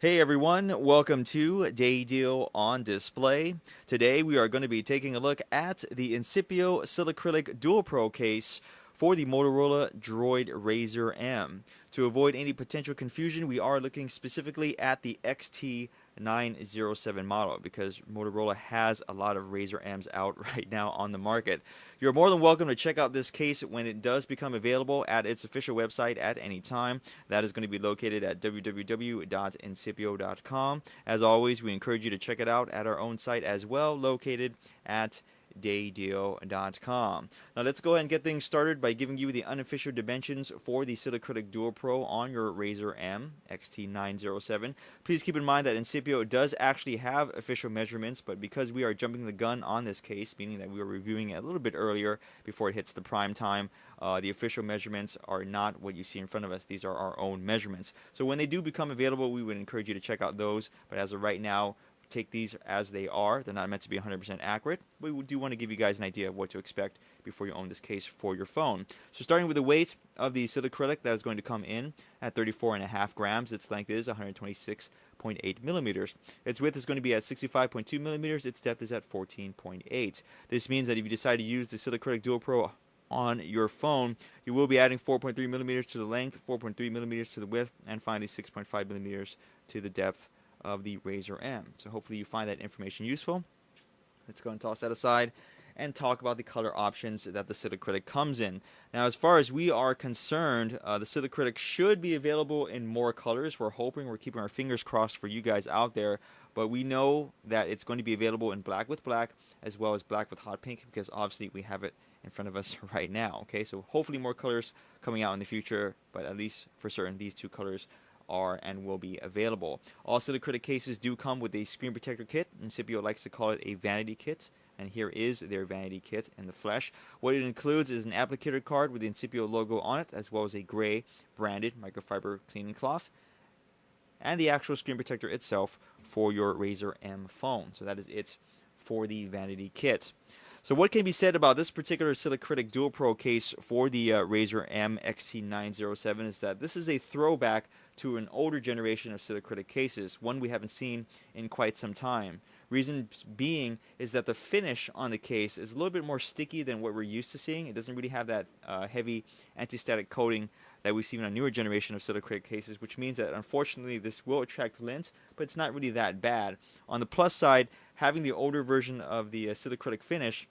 Hey everyone, welcome to Day Deal on Display. Today we are going to be taking a look at the Incipio Silicrylic Dual Pro case for the Motorola DROID RAZR M. To avoid any potential confusion, we are looking specifically at the XT907 model because Motorola has a lot of RAZR M's out right now on the market. You're more than welcome to check out this case when it does become available at its official website at any time. That is going to be located at www.incipio.com. As always, we encourage you to check it out at our own site as well, located at daydeal.com. Now let's go ahead and get things started by giving you the unofficial dimensions for the Silicrylic Dual Pro on your RAZR M XT907. Please keep in mind that Incipio does actually have official measurements, but because we are jumping the gun on this case, meaning that we are reviewing it a little bit earlier before it hits the prime time, the official measurements are not what you see in front of us. These are our own measurements. So when they do become available, we would encourage you to check out those, but as of right now, take these as they are. They're not meant to be 100% accurate, but we do want to give you guys an idea of what to expect before you own this case for your phone. So starting with the weight of the Silicrylic that is going to come in at 34.5 grams. Its length is 126.8 millimeters. Its width is going to be at 65.2 millimeters. Its depth is at 14.8. This means that if you decide to use the Silicrylic Dual Pro on your phone, you will be adding 4.3 millimeters to the length, 4.3 millimeters to the width, and finally 6.5 millimeters to the depth of the RAZR M. So hopefully you find that information useful. Let's go and toss that aside and talk about the color options that the Silicrylic comes in. Now, as far as we are concerned, the Silicrylic should be available in more colors. We're keeping our fingers crossed for you guys out there, but we know that it's going to be available in black with black as well as black with hot pink because obviously we have it in front of us right now. Okay, so hopefully more colors coming out in the future, but at least for certain, these two colors are and will be available. All Silicrylic cases do come with a screen protector kit. Incipio likes to call it a vanity kit, and here is their vanity kit in the flesh. What it includes is an applicator card with the Incipio logo on it, as well as a gray branded microfiber cleaning cloth, and the actual screen protector itself for your RAZR M phone. So that is it for the vanity kit. So what can be said about this particular Silicrylic Dual Pro case for the RAZR M XT907 is that this is a throwback to an older generation of Silicrylic cases, one we haven't seen in quite some time. Reason being is that the finish on the case is a little bit more sticky than what we're used to seeing. It doesn't really have that heavy anti-static coating that we see in a newer generation of Silicrylic cases, which means that unfortunately this will attract lint, but it's not really that bad. On the plus side, having the older version of the Silicrylic finish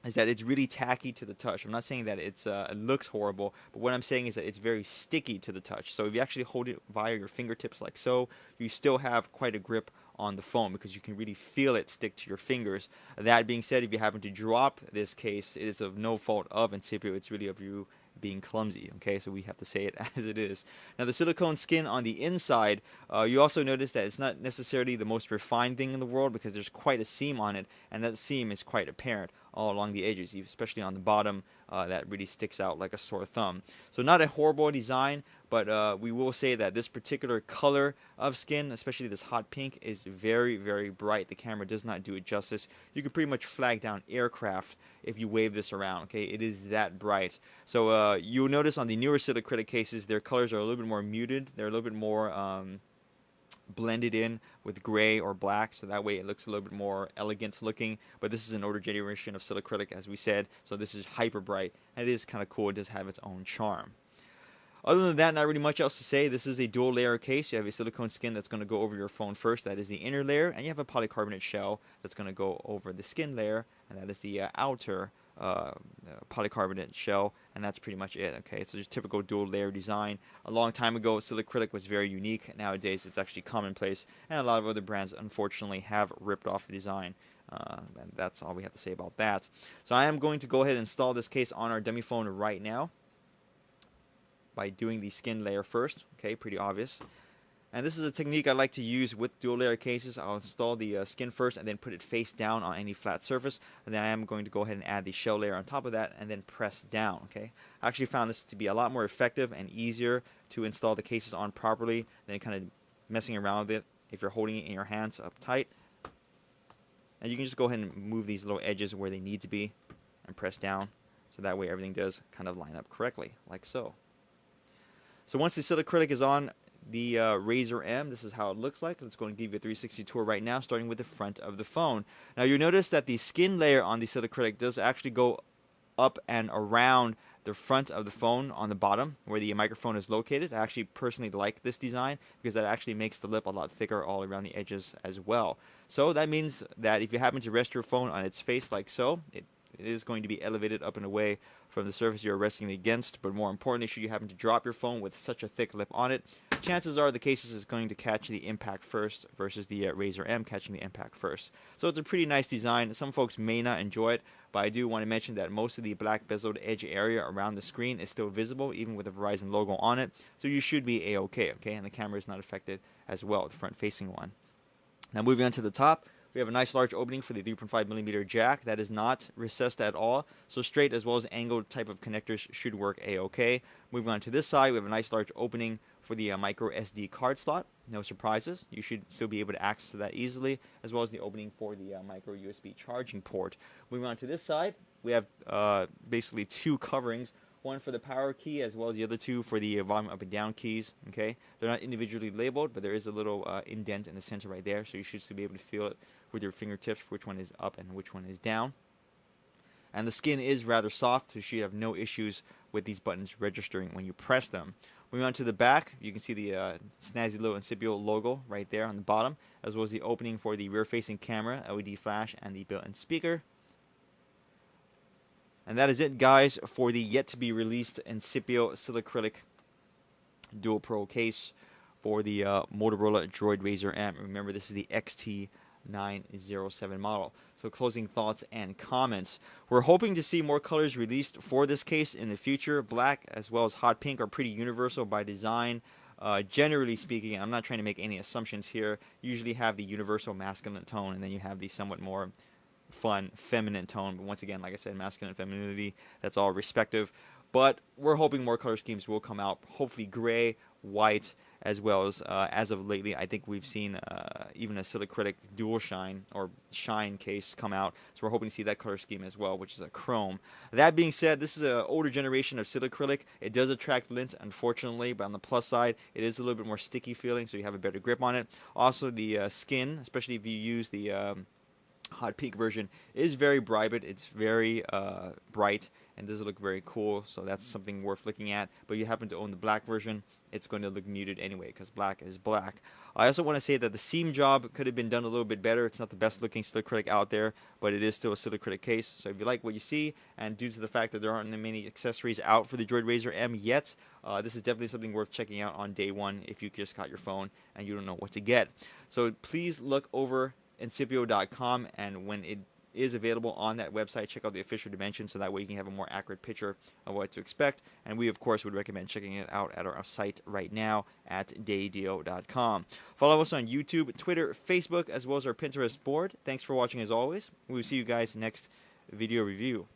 is that it's really tacky to the touch. I'm not saying that it looks horrible, but what I'm saying is that it's very sticky to the touch. So if you actually hold it via your fingertips like so, you still have quite a grip on the phone because you can really feel it stick to your fingers. That being said, if you happen to drop this case, it is of no fault of Incipio. It's really of you being clumsy. Okay, so we have to say it as it is. Now the silicone skin on the inside, you also notice that it's not necessarily the most refined thing in the world because there's quite a seam on it, and that seam is quite apparent all along the edges, especially on the bottom. That really sticks out like a sore thumb. So not a horrible design, but we will say that this particular color of skin, especially this hot pink, is very, very bright. The camera does not do it justice. You can pretty much flag down aircraft if you wave this around. Okay, it is that bright. So you'll notice on the newer Silicrylic cases, their colors are a little bit more muted. They're a little bit more blended in with gray or black, so that way it looks a little bit more elegant looking. But this is an older generation of Silicrylic, as we said, so this is hyper bright, and it is kind of cool. It does have its own charm. Other than that, not really much else to say. This is a dual layer case. You have a silicone skin that's going to go over your phone first. That is the inner layer. And you have a polycarbonate shell that's going to go over the skin layer. And that is the outer polycarbonate shell. And that's pretty much it. Okay, it's a typical dual layer design. A long time ago, Silicrylic was very unique. Nowadays, it's actually commonplace. And a lot of other brands, unfortunately, have ripped off the design. And that's all we have to say about that. So I am going to go ahead and install this case on our dummy phone right now by doing the skin layer first. Okay, pretty obvious. And this is a technique I like to use with dual layer cases. I'll install the skin first and then put it face down on any flat surface. And then I am going to go ahead and add the shell layer on top of that and then press down. Okay, I actually found this to be a lot more effective and easier to install the cases on properly than kind of messing around with it if you're holding it in your hands up tight. And you can just go ahead and move these little edges where they need to be and press down. So that way everything does kind of line up correctly, like so. So once the Silicrylic is on the RAZR M. This is how it looks like. Let's go and give you a 360 tour right now, starting with the front of the phone. Now you'll notice that the skin layer on the Silicrylic does actually go up and around the front of the phone on the bottom where the microphone is located. I actually personally like this design because that actually makes the lip a lot thicker all around the edges as well. So that means that if you happen to rest your phone on its face like so, it is going to be elevated up and away from the surface you're resting against. But more importantly, should you happen to drop your phone with such a thick lip on it, chances are the case is going to catch the impact first versus the RAZR M catching the impact first. So it's a pretty nice design. Some folks may not enjoy it, but I do want to mention that most of the black bezeled edge area around the screen is still visible, even with the Verizon logo on it. So you should be A-okay, okay? And the camera is not affected as well, the front-facing one. Now moving on to the top, we have a nice large opening for the 3.5mm jack that is not recessed at all, so straight as well as angled type of connectors should work A-okay. Moving on to this side, we have a nice large opening for the micro SD card slot. No surprises, you should still be able to access that easily, as well as the opening for the micro USB charging port. Moving on to this side, we have basically two coverings. One for the power key as well as the other two for the volume up and down keys. Okay, they're not individually labeled, but there is a little indent in the center right there, so you should still be able to feel it with your fingertips for which one is up and which one is down. And the skin is rather soft, so you should have no issues with these buttons registering when you press them. Moving on to the back, you can see the snazzy little Incipio logo right there on the bottom, as well as the opening for the rear-facing camera, LED flash, and the built-in speaker. And that is it, guys, for the yet-to-be-released Incipio Silicrylic Dual Pro case for the Motorola DROID RAZR M. Remember, this is the XT907 model. So closing thoughts and comments. We're hoping to see more colors released for this case in the future. Black as well as hot pink are pretty universal by design. Generally speaking, I'm not trying to make any assumptions here. You usually have the universal masculine tone, and then you have the somewhat more fun feminine tone. But once again, like I said, masculine and femininity, that's all respective. But we're hoping more color schemes will come out. Hopefully gray, white, as well as of lately, I think we've seen even a Silicrylic dual shine or shine case come out. So we're hoping to see that color scheme as well, which is a chrome. That being said, this is an older generation of Silicrylic. It does attract lint, unfortunately, but on the plus side, it is a little bit more sticky feeling, so you have a better grip on it. Also, the skin, especially if you use the hot pink version, is very bright. It's very bright and does look very cool, so that's something worth looking at. But you happen to own the black version, it's going to look muted anyway because black is black. I also want to say that the seam job could have been done a little bit better. It's not the best looking Silicrylic out there, but it is still a Silicrylic case. So if you like what you see, and due to the fact that there aren't many accessories out for the DROID RAZR M yet, this is definitely something worth checking out on day one if you just got your phone and you don't know what to get. So please look over Incipio.com, and when it is available on that website, check out the official dimensions so that way you can have a more accurate picture of what to expect. And we, of course, would recommend checking it out at our site right now at daydio.com. Follow us on YouTube, Twitter, Facebook, as well as our Pinterest board. Thanks for watching as always. We will see you guys next video review.